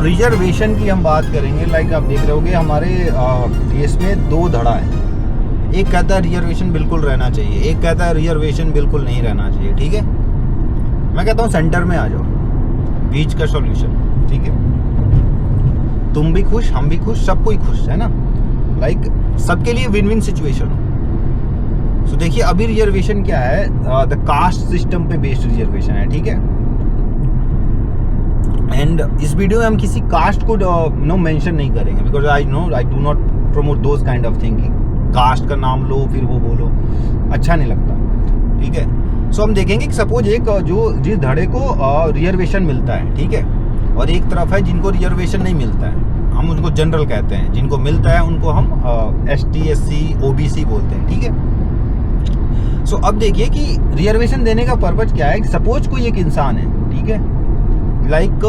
Reservation की हम बात करेंगे। लाइक आप देख रहे होगे हमारे देश में दो धड़ा है। एक कहता है रिजर्वेशन बिल्कुल रहना चाहिए, एक कहता है रिजर्वेशन बिल्कुल नहीं रहना चाहिए। ठीक है, मैं कहता हूँ सेंटर में आ जाओ, बीच का सॉल्यूशन। ठीक है, तुम भी खुश, हम भी खुश, सब कोई खुश है ना। लाइक सबके लिए विन विन सिचुएशन हो। सो देखिए अभी रिजर्वेशन क्या है, द कास्ट सिस्टम पे बेस्ड रिजर्वेशन है। ठीक है, एंड इस वीडियो में हम किसी कास्ट को नो मेंशन नहीं करेंगे, because I do not promote those kind of thinking. Caste का नाम लो फिर वो बोलो, अच्छा नहीं लगता। ठीक है, सो हम देखेंगे कि सपोज एक जिस धड़े को रिजर्वेशन मिलता है, ठीक है, और एक तरफ है जिनको रिजर्वेशन नहीं मिलता है। हम उनको जनरल कहते हैं, जिनको मिलता है उनको हम ST SC OBC बोलते हैं। ठीक है, सो अब देखिए कि रिजर्वेशन देने का पर्पज क्या है। सपोज कोई एक इंसान है, ठीक है, लाइक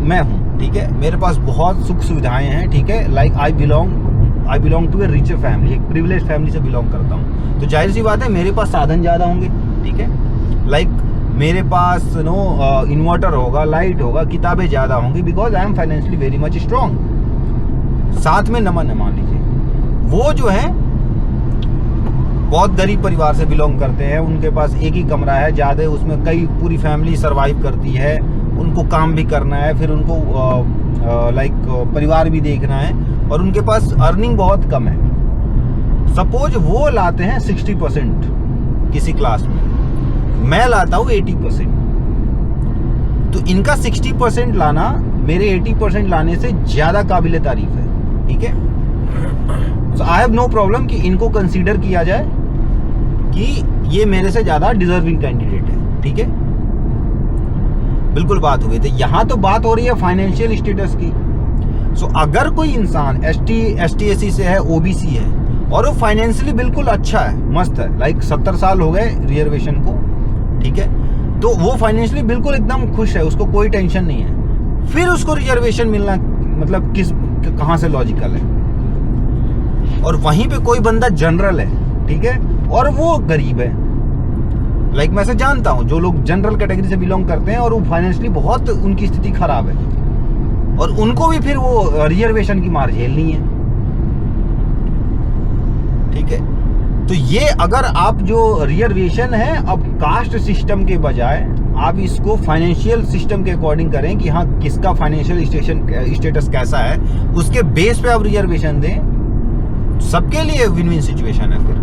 मैं हूँ, ठीक है, मेरे पास बहुत सुख सुविधाएं हैं। ठीक है, like I belong to a richer family, एक प्रिविलेज फैमिली से बिलोंग करता हूँ, तो जाहिर सी बात है मेरे पास साधन ज़्यादा होंगे। ठीक है, लाइक मेरे पास इन्वर्टर होगा, लाइट होगा, किताबें ज़्यादा होंगी, because I M financially very much strong. साथ में मान लीजिए वो जो है बहुत गरीब परिवार से बिलोंग करते हैं, उनके पास एक ही कमरा है, ज़्यादा उसमें कई पूरी फैमिली सरवाइव करती है, उनको काम भी करना है, फिर उनको लाइक परिवार भी देखना है, और उनके पास अर्निंग बहुत कम है। सपोज वो लाते हैं 60% किसी क्लास में, मैं लाता हूँ 80%, तो इनका 60% लाना मेरे 80% लाने से ज़्यादा काबिले तारीफ है। ठीक है, सो आई हैव नो प्रॉब्लम कि इनको कंसीडर किया जाए कि ये मेरे से ज़्यादा डिजर्विंग कैंडिडेट है। ठीक है, बिल्कुल बात हुई। तो यहाँ तो बात हो रही है फाइनेंशियल स्टेटस की। सो अगर कोई इंसान ST SC से है, OBC है, और वो फाइनेंशियली बिल्कुल अच्छा है, मस्त है, लाइक 70 साल हो गए रिजर्वेशन को, ठीक है, तो वो फाइनेंशियली बिल्कुल एकदम खुश है, उसको कोई टेंशन नहीं है, फिर उसको रिजर्वेशन मिलना मतलब कहाँ से लॉजिकल है। और वहीं पे कोई बंदा जनरल है, ठीक है, और वो गरीब है, लाइक मैं से जानता हूँ जो लोग जनरल कैटेगरी से बिलोंग करते हैं और वो फाइनेंशियली बहुत उनकी स्थिति खराब है, और उनको भी फिर वो रिजर्वेशन की मार झेलनी है। ठीक है, तो ये अगर आप जो रिजर्वेशन है अब कास्ट सिस्टम के बजाय आप इसको फाइनेंशियल सिस्टम के अकॉर्डिंग करें कि हाँ किसका फाइनेंशियल स्टेटस कैसा है, उसके बेस पे आप रिजर्वेशन दें, सबके लिए विन विन सिचुएशन है फिर।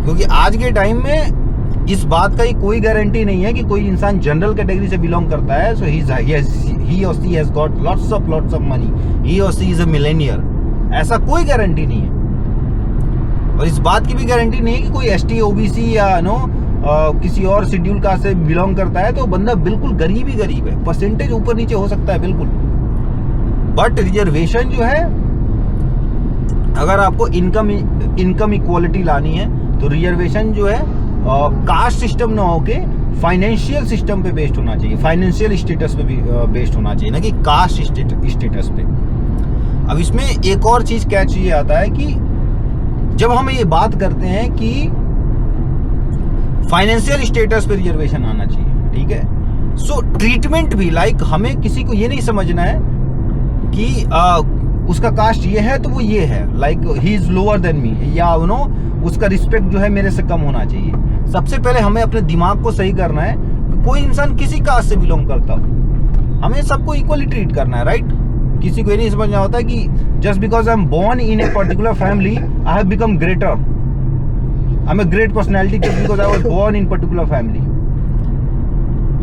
क्योंकि आज के टाइम में इस बात का ही कोई गारंटी नहीं है कि कोई इंसान जनरल कैटेगरी से बिलोंग करता है, so he or she has got lots of money, he or she is a millionaire, ऐसा कोई गारंटी नहीं है। और इस बात की भी गारंटी नहीं है कि कोई ST OBC या किसी और शेड्यूल कास्ट से बिलोंग करता है तो बंदा बिल्कुल गरीब ही गरीब है, परसेंटेज ऊपर नीचे हो सकता है बिल्कुल, बट रिजर्वेशन जो है, अगर आपको इनकम इक्वालिटी लानी है तो रिजर्वेशन जो है कास्ट सिस्टम ना होके फाइनेंशियल सिस्टम पे बेस्ड होना चाहिए, फाइनेंशियल स्टेटस पे भी बेस्ड होना चाहिए, ना कि कास्ट स्टेटस पे। अब इसमें एक और चीज कैच ये आता है कि जब हम ये बात करते हैं कि फाइनेंशियल स्टेटस पे रिजर्वेशन आना चाहिए, ठीक है, सो ट्रीटमेंट भी लाइक हमें किसी को ये नहीं समझना है कि उसका कास्ट ये है तो वो ये है, like he is lower than me, या उसका रिस्पेक्ट जो है मेरे से कम होना चाहिए। सबसे पहले हमें अपने दिमाग को सही करना है कि कोई इंसान किसी कास्ट से बिलोंग करता हो, हमें सबको इक्वली ट्रीट करना है, राइट। किसी को ये नहीं समझना होता कि just because I am born in a particular family I have become greater, I am a great personality just because I was born in particular family,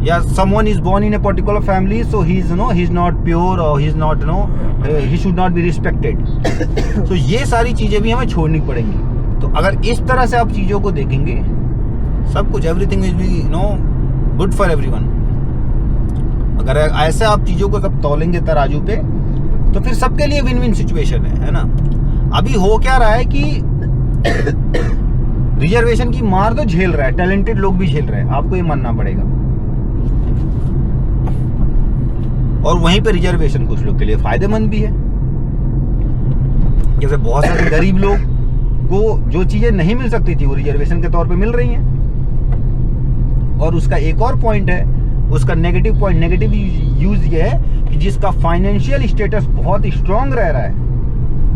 या someone is born in a particular family so he is not pure or he is not he should not be respected. So ये सारी चीजें भी हमें छोड़नी पड़ेंगी। तो अगर इस तरह से आप चीजों को देखेंगे, सब कुछ everything will be good for everyone. अगर ऐसे आप चीजों को सब तौलेंगे तराजू पे तो फिर सबके लिए विन विन सिचुएशन है ना। अभी हो क्या रहा है कि रिजर्वेशन की मार तो झेल रहा है, टैलेंटेड लोग भी झेल रहे हैं, आपको ये मानना पड़ेगा, और वहीं पे रिजर्वेशन कुछ लोग के लिए फायदेमंद भी है। जैसे बहुत सारे गरीब लोग को जो चीजें नहीं मिल सकती थी वो रिजर्वेशन के तौर पे मिल रही हैं। और उसका एक और पॉइंट है, उसका नेगेटिव यूज ये है कि जिसका फाइनेंशियल स्टेटस बहुत स्ट्रांग रह रहा है,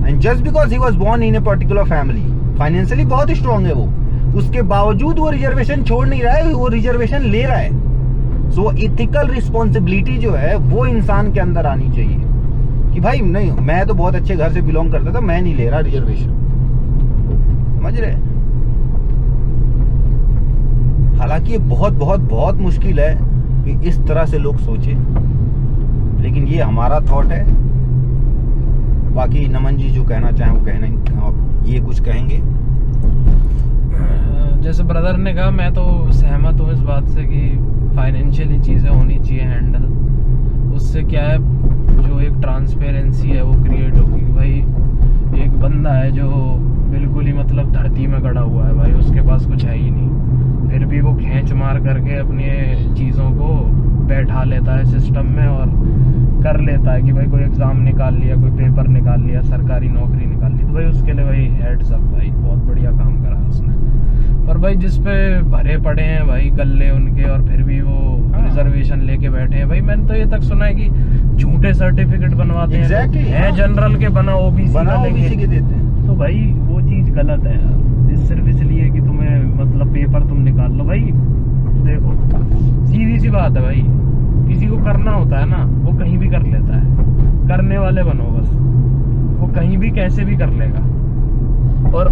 and just because he was born in a particular family, financially बहुत स्ट्रांग है वो, उसके बावजूद वो रिजर्वेशन छोड़ नहीं रहा है, वो रिजर्वेशन ले रहा है। सो इथिकल रिस्पॉन्सिबिलिटी जो है वो इंसान के अंदर आनी चाहिए कि भाई नहीं, मैं तो बहुत अच्छे घर से बिलोंग करता था, मैं नहीं ले रहा रिजर्वेशन, समझ रहे। हालांकि ये बहुत बहुत बहुत मुश्किल है कि इस तरह से लोग सोचे, लेकिन ये हमारा थॉट है। बाकी नमन जी जो कहना चाहें वो कहना, ये कुछ कहेंगे। जैसे ब्रदर ने कहा, मैं तो सहमत हूँ इस बात से कि फाइनेंशियली चीज़ें होनी चाहिए हैंडल। उससे क्या है, जो एक ट्रांसपेरेंसी है वो क्रिएट होगी। भाई एक बंदा है जो बिल्कुल ही मतलब धरती में गड़ा हुआ है, भाई उसके पास कुछ है ही नहीं, फिर भी वो खींच मार करके अपनी चीज़ों को बैठा लेता है सिस्टम में और कर लेता है कि भाई कोई एग्ज़ाम निकाल लिया, कोई पेपर निकाल लिया, सरकारी नौकरी निकाल ली, तो भाई उसके लिए भाई हेड्स अप, भाई बहुत बढ़िया काम करा उसने। और भाई जिस पे भरे पड़े हैं भाई गल्ले उनके, और फिर भी वो रिजर्वेशन लेके बैठे हैं। भाई मैंने तो ये तक सुना है कि झूठे सर्टिफिकेट बनवाते हैं, जनरल के बना ओबीसी के देते हैं। तो भाई वो चीज़ गलत है यार, सिर्फ इसलिए कि तुम्हें मतलब पेपर तुम निकाल लो। भाई देखो सीधी सी बात है भाई, किसी को करना होता है ना वो कहीं भी कर लेता है, करने वाले बनो बस, वो कहीं भी कैसे भी कर लेगा। और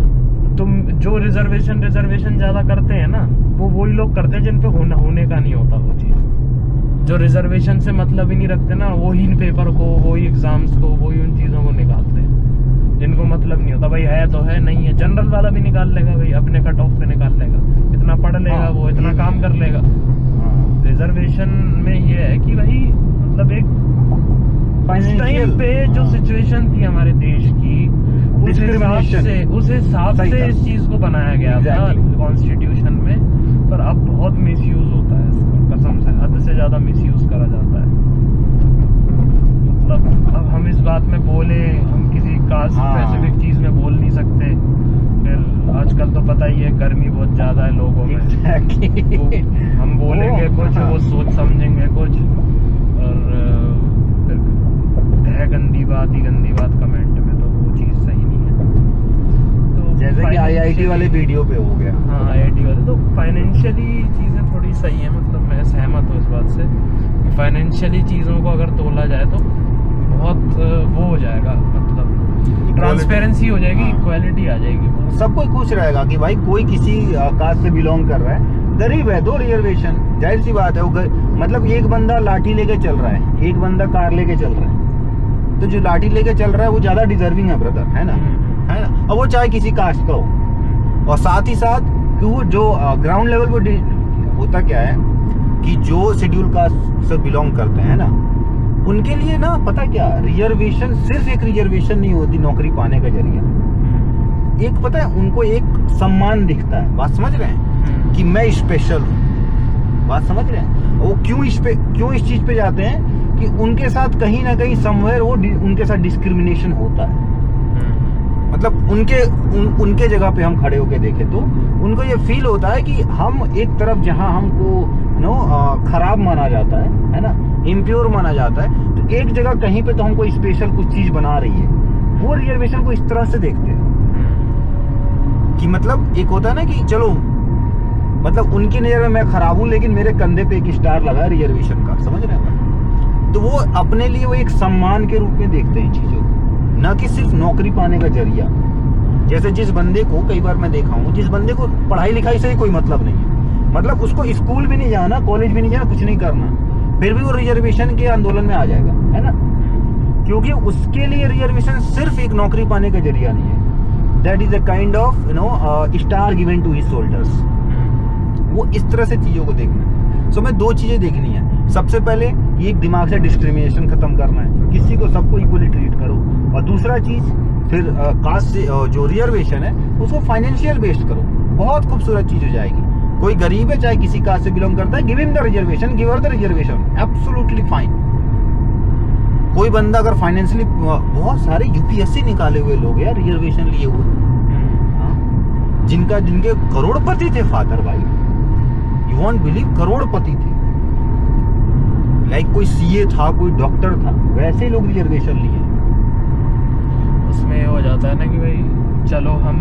तुम जो रिजर्वेशन ज्यादा करते हैं ना, वो वही लोग करते हैं जिन पे होने का नहीं होता वो चीज़। जो रिजर्वेशन से मतलब ही नहीं रखते ना, वही इन पेपर को, वही एग्जाम्स को, वही उन चीज़ों को निकालते हैं जिनको मतलब नहीं होता। भाई है तो है, नहीं है जनरल वाला भी निकाल लेगा भाई, अपने कट ऑफ पे निकाल लेगा, इतना पढ़ लेगा वो, इतना काम कर लेगा। रिजर्वेशन में ये है कि भाई मतलब एक टाइम पे जो सिचुएशन थी हमारे देश की, उस हिसाब से इस चीज को बनाया गया था कॉन्स्टिट्यूशन में। पर अब बहुत मिसयूज होता है इसका, कसम से हद से ज्यादा मिसयूज करा जाता है। मतलब अब हम इस बात में बोले, हम किसी कास्ट स्पेसिफिक चीज में बोल नहीं सकते। फिर आजकल तो पता ही है गर्मी बहुत ज्यादा है लोगों में, हम बोलेंगे कुछ, वो सोच समझेंगे कुछ, और फिर है गंदी बात कमेंट में, तो वो चीज़ सही नहीं है। तो जैसे कि IIT वाले वीडियो पे हो गया, हाँ IIT वाले, तो फाइनेंशियली चीज़ें थोड़ी सही है। मतलब मैं सहमत हूँ इस बात से कि फाइनेंशियली चीज़ों को अगर तोला जाए तो बहुत वो हो जाएगा, मतलब ट्रांसपेरेंसी हो जाएगी, इक्वालिटी आ जाएगी, सब कोई खुश रहेगा कि भाई कोई किसी कास्ट से बिलोंग कर रहा है, गरीब है, दो रिजर्वेशन, जाहिर सी बात है। वो मतलब एक बंदा लाठी लेके चल रहा है, एक बंदा कार लेके चल रहा है, तो जो लाठी लेके चल रहा है वो ज्यादा डिजर्विंग है ब्रदर, है ना, है ना। और वो चाहे किसी कास्ट का हो, और साथ ही साथ कि वो जो ग्राउंड लेवल पर होता क्या है कि जो शेड्यूल कास्ट से बिलोंग करते हैं ना, उनके लिए ना पता क्या, रिजर्वेशन सिर्फ एक रिजर्वेशन नहीं होती नौकरी पाने का जरिया। एक पता है उनको एक सम्मान दिखता है, बात समझ रहे हैं, कि मैं स्पेशल हूँ, बात समझ रहे हैं। वो क्यों इस चीज पे जाते हैं कि उनके साथ कहीं ना कहीं समवेयर वो उनके साथ डिस्क्रिमिनेशन होता है। मतलब उनके जगह पे हम खड़े होके देखें तो उनको ये फील होता है कि हम एक तरफ जहां हमको खराब माना जाता है ना, इम्प्योर माना जाता है, तो एक जगह कहीं पे तो हमको स्पेशल कुछ चीज बना रही है। वो रिजर्वेशन को इस तरह से देखते हैं कि मतलब एक होता है ना कि चलो मतलब उनकी नजर में मैं खराब हूं, लेकिन मेरे कंधे पे एक स्टार लगा है रिजर्वेशन का, समझ रहे हैं। तो वो अपने लिए वो एक सम्मान के रूप में देखते हैं चीजों को, ना कि सिर्फ नौकरी पाने का जरिया। जैसे जिस बंदे को, कई बार मैं देखा हूँ, जिस बंदे को पढ़ाई लिखाई से ही कोई मतलब नहीं है, मतलब उसको स्कूल भी नहीं जाना, कॉलेज भी नहीं जाना, कुछ नहीं करना, फिर भी वो रिजर्वेशन के आंदोलन में आ जाएगा, है ना, क्योंकि उसके लिए रिजर्वेशन सिर्फ एक नौकरी पाने का जरिया नहीं है। That is a kind of star given to his shoulders. वो इस तरह से चीजों को देखना है। सो मैं दो चीजें देखनी है। सबसे पहले ये एक दिमाग से डिस्क्रिमिनेशन खत्म करना है, किसी को सबको इक्वली ट्रीट करो, और दूसरा चीज फिर कास्ट से जो रिजर्वेशन है उसको फाइनेंशियल बेस्ड करो, बहुत खूबसूरत चीज हो जाएगी। कोई गरीब है चाहे किसी कास्ट से बिलोंग करता है, give him the reservation, give her the reservation, absolutely fine. कोई बंदा अगर फाइनेंशियली, बहुत सारे UPSC निकाले हुए लोग यार रिजर्वेशन लिए हुए, जिनके करोड़पति थे फादर भाई, यू वॉन्ट बिलीव, करोड़पति थे, लाइक कोई सीए था, कोई डॉक्टर था, वैसे लोग रिजर्वेशन लिए। उसमें ये हो जाता है ना कि भाई चलो हम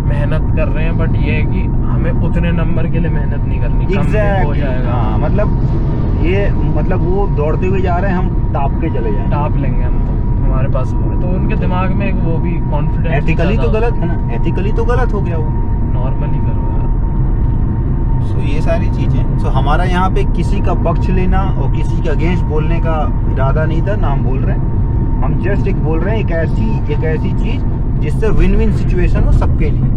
मेहनत कर रहे हैं, बट ये है कि हमें उतने नंबर के लिए मेहनत नहीं करनी, कम में हो जाएगा। हाँ, मतलब वो दौड़ते हुए जा रहे हैं, हम टाप के चले जाएंगे, टाप लेंगे हम, तो हमारे पास वो है, तो उनके दिमाग में एक वो भी कॉन्फिडेंस। एथिकली तो गलत है ना, एथिकली तो गलत हो गया वो। नॉर्मली करो यार। सो ये सारी चीजें, सो हमारा यहाँ पे किसी का पक्ष लेना और किसी के अगेंस्ट बोलने का इरादा नहीं था, ना हम बोल रहे हैं, हम जस्ट एक बोल रहे हैं एक ऐसी चीज जिससे विन विन सिचुएशन हो सबके लिए।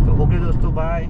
तो ओके दोस्तों, बाय।